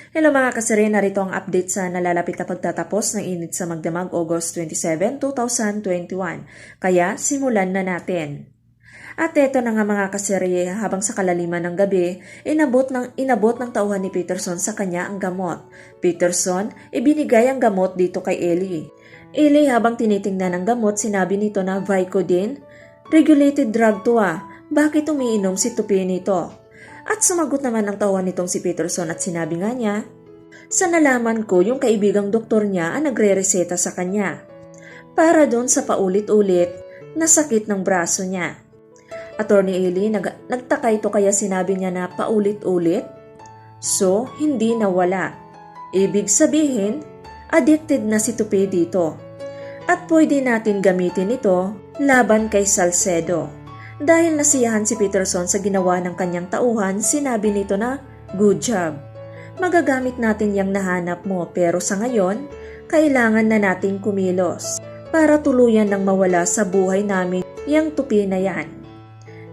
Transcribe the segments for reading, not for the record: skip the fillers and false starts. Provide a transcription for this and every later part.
Hello mga kasari, narito ang update sa nalalapit na pagtatapos ng init sa Magdamag August 27, 2021. Kaya simulan na natin. At eto na nga mga kasari, habang sa kalaliman ng gabi, inabot ng tauhan ni Peterson sa kanya ang gamot. Peterson, ibinigay ang gamot dito kay Ellie. Ellie, habang tinitingnan ang gamot, sinabi nito na Vicodin, regulated drug to bakit umiinom si Tupi nito? At sumagot naman ang tauhan nitong si Peterson at sinabi nga niya, sa nalaman ko yung kaibigang doktor niya ang nagre-reseta sa kanya para doon sa paulit-ulit na sakit ng braso niya. Attorney Ellie, nagtaka ito kaya sinabi niya na paulit-ulit? So, hindi nawala. Ibig sabihin, addicted na si Tupi dito. At pwede natin gamitin ito laban kay Salcedo. Dahil nasiyahan si Peterson sa ginawa ng kanyang tauhan, sinabi nito na, good job. Magagamit natin yang nahanap mo pero sa ngayon, kailangan na nating kumilos para tuluyan ng mawala sa buhay namin yang Tupi na yan.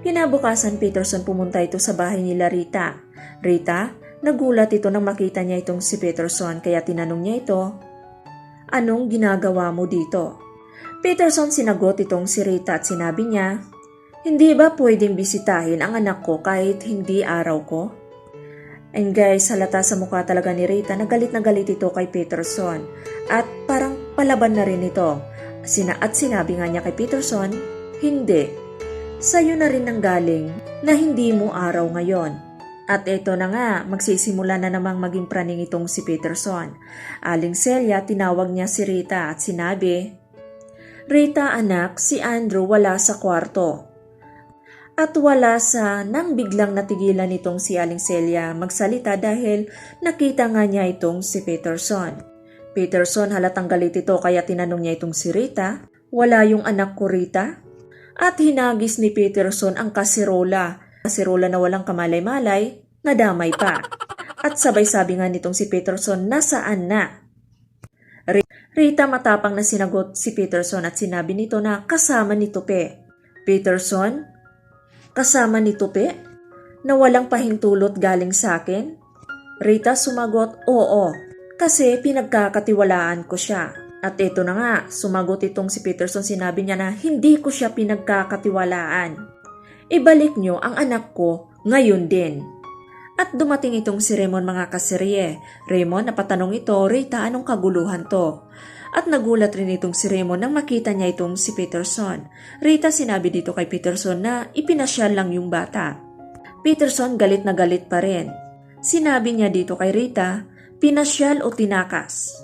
Kinabukasan Peterson pumunta ito sa bahay nila Rita. Rita, nagulat ito nang makita niya itong si Peterson kaya tinanong niya ito, anong ginagawa mo dito? Peterson sinagot itong si Rita at sinabi niya, hindi ba pwedeng bisitahin ang anak ko kahit hindi araw ko? And guys, halata sa mukha talaga ni Rita na galit ito kay Peterson. At parang palaban na rin ito. At sinabi nga niya kay Peterson, hindi. Sa'yo na rin ang galing na hindi mo araw ngayon. At eto na nga, magsisimula na namang maging praning itong si Peterson. Aling Celia, tinawag niya si Rita at sinabi, Rita anak, si Andrew wala sa kwarto. At wala sa nang biglang natigilan itong si Aling Celia magsalita dahil nakita nga niya itong si Peterson. Peterson halatang galit ito kaya tinanong niya itong si Rita, wala yung anak ko Rita? At hinagis ni Peterson ang kasirola na walang kamalay-malay, nadamay pa. At sabay sabi nga nitong si Peterson, nasaan na? Rita matapang na sinagot si Peterson at sinabi nito na kasama ni Tupi. Peterson, kasama ni Tupi? Na walang pahintulot galing sa akin? Rita sumagot, oo, kasi pinagkakatiwalaan ko siya. At ito na nga, sumagot itong si Peterson, sinabi niya na hindi ko siya pinagkakatiwalaan. Ibalik niyo ang anak ko ngayon din. At dumating itong si Raymond mga kaserye. Raymond, napatanong ito, Rita, anong kaguluhan to? At nagulat rin itong si Raymond nang makita niya itong si Peterson. Rita, sinabi dito kay Peterson na ipinasyal lang yung bata. Peterson galit na galit pa rin. Sinabi niya dito kay Rita, pinasyal o tinakas?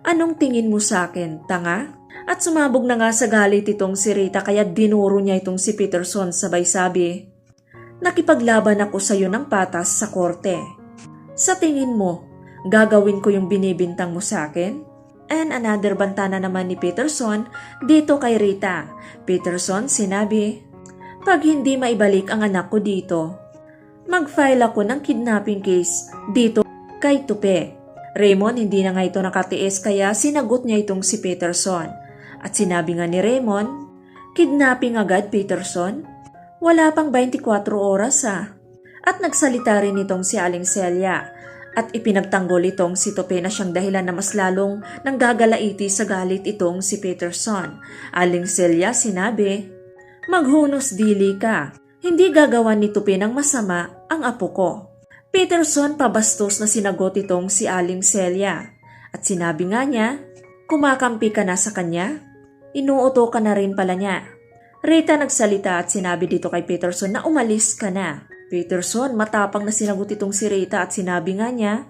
Anong tingin mo sa akin, tanga? At sumabog na nga sa galit itong si Rita kaya dinuro niya itong si Peterson sabay sabi, nakipaglaban ako sa iyo ng patas sa korte. Sa tingin mo, gagawin ko yung binibintang mo sa akin? And another banta na naman ni Peterson dito kay Rita. Peterson sinabi, pag hindi maibalik ang anak ko dito, mag-file ako ng kidnapping case dito kay Tupi. Raymond hindi na nga ito nakatiis kaya sinagot niya itong si Peterson. At sinabi nga ni Raymond, kidnapping agad Peterson? Wala pang 24 oras At nagsalita rin itong si Aling Celia. At ipinagtanggol itong si Tupi na siyang dahilan na mas lalong nanggagalaiti sa galit itong si Peterson. Aling Celia sinabi, maghunos dili ka. Hindi gagawan ni Tupi ng masama ang apo ko. Peterson pabastos na sinagot itong si Aling Celia. At sinabi nga niya, kumakampi ka na sa kanya? Inuuto ka na rin pala niya. Rita nagsalita at sinabi dito kay Peterson na umalis ka na. Peterson matapang na sinagot itong si Rita at sinabi nga niya,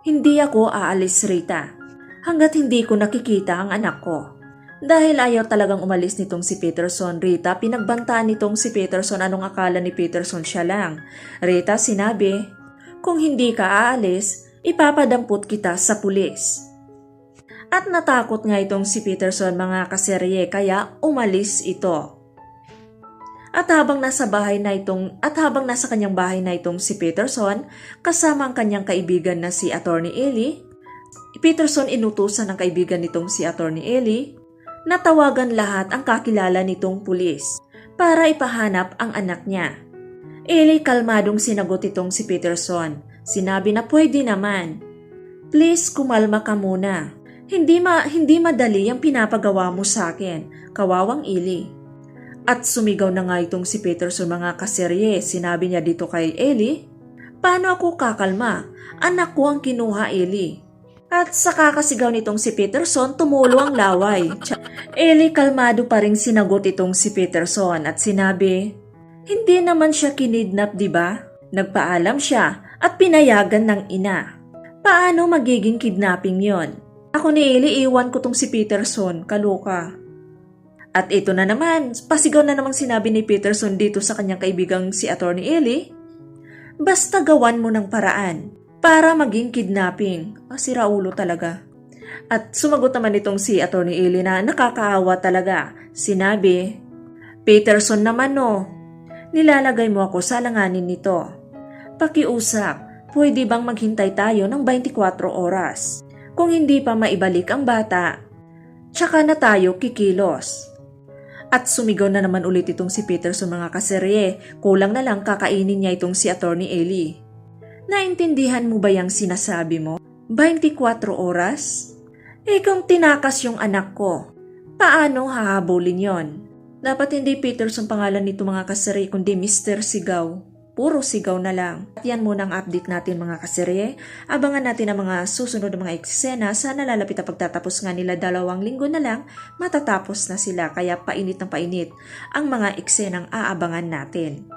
hindi ako aalis Rita, hanggat hindi ko nakikita ang anak ko. Dahil ayaw talagang umalis nitong si Peterson, Rita, pinagbantaan nitong si Peterson anong akala ni Peterson siya lang. Rita sinabi, kung hindi ka aalis, ipapadampot kita sa pulis. At natakot nga itong si Peterson mga kaserye kaya umalis ito. At habang nasa kanyang bahay na itong si Peterson, kasama ang kanyang kaibigan na si Attorney Ellie, Peterson inutusan ng kaibigan nitong si Attorney Ellie na tawagan lahat ang kakilala nitong pulis para ipahanap ang anak niya. Ellie kalmadong sinagot itong si Peterson. Sinabi na pwede naman. Please, kumalma ka muna. Hindi madali ang pinapagawa mo sa akin, kawawang Eli. At sumigaw na nga itong si Peterson mga kaserye. Sinabi niya dito kay Eli, paano ako kakalma? Anak ko ang kinuha, Eli. At sa kakasigaw nitong si Peterson, tumulo ang laway. Eli kalmado pa rin sinagot itong si Peterson at sinabi, hindi naman siya kinidnap, di ba? Nagpaalam siya at pinayagan ng ina. Paano magiging kidnapping yon? Ako ni Eli, iwan ko tong si Peterson, kaloka. At ito na naman, pasigaw na namang sinabi ni Peterson dito sa kanyang kaibigang si Attorney Eli, basta gawan mo ng paraan para maging kidnapping. Sira ulo talaga. At sumagot naman itong si Attorney Eli na nakakaawa talaga. Sinabi, Peterson naman no, nilalagay mo ako sa langanin nito. Pakiusap, pwede bang maghintay tayo ng 24 oras? Kung hindi pa maibalik ang bata, tsaka na tayo kikilos. At sumigaw na naman ulit itong si Peterson mga kaserye, kulang na lang kakainin niya itong si Attorney Eli. Naintindihan mo ba yung sinasabi mo? 24 oras? Kung tinakas yung anak ko, paano hahabulin yon? Dapat hindi Peterson pangalan nito mga kaserye, kundi Mr. Sigaw. Puro sigaw na lang. At yan muna ang update natin mga kaserye. Abangan natin ang mga susunod na mga eksena sa nalalapit na pagtatapos nga nila 2 linggo na lang, matatapos na sila kaya painit ng painit ang mga eksenang aabangan natin.